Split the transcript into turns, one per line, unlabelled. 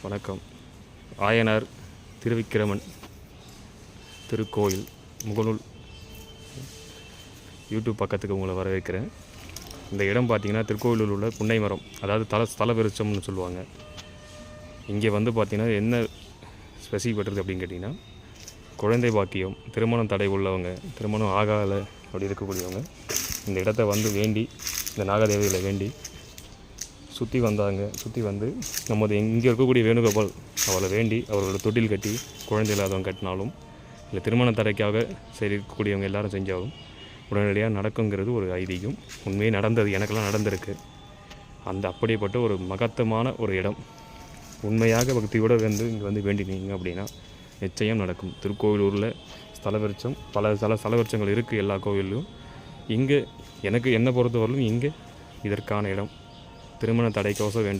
வணக்கம். ஆயனார் திருவிக்கிரமன் திருக்கோயில் முகநூல் யூடியூப் பக்கத்துக்கு உங்களை வரவேற்கிறேன். இந்த இடம் பார்த்திங்கன்னா திருக்கோயிலூர் உள்ள புன்னை மரம், அதாவது ஸ்தல விருட்சம்னு சொல்லுவாங்க. இங்கே வந்து பார்த்திங்கன்னா என்ன ஸ்பெசிஃபிக் அப்படின்னு கேட்டிங்கன்னா, குழந்தை பாக்கியம், திருமணம் தடை உள்ளவங்க, திருமணம் ஆகாத அப்படி இருக்கக்கூடியவங்க இந்த இடத்த வந்து வேண்டி, இந்த நாகதேவதைகளை வேண்டி சுற்றி வந்து நமது இங்கே இருக்கக்கூடிய வேணுகோபால் அவளை வேண்டி அவர்களோட தொட்டில் கட்டி, குழந்தை இல்லாதவங்க கட்டினாலும் இல்லை திருமண தடைக்காக இருக்கக்கூடியவங்க எல்லாரும் செஞ்சாலும் உடனடியாக நடக்குங்கிறது ஒரு ஐதீகம். உண்மையே நடந்தது, எனக்கெல்லாம் நடந்திருக்கு. அந்த அப்படிப்பட்ட ஒரு மகத்தமான ஒரு இடம். உண்மையாக பக்தியோடு இங்கே வந்து வேண்டினீங்க அப்படின்னா நிச்சயம் நடக்கும். திருக்கோயிலூரில் ஸ்தல விருட்சம், பல ஸ்தல விருட்சங்கள் இருக்குது எல்லா கோவில்லையும். இங்கே என்னை பொறுத்தவரையிலும் இங்கே இதற்கான இடம். திருமண தடைக்கோசம் வேண்டும்.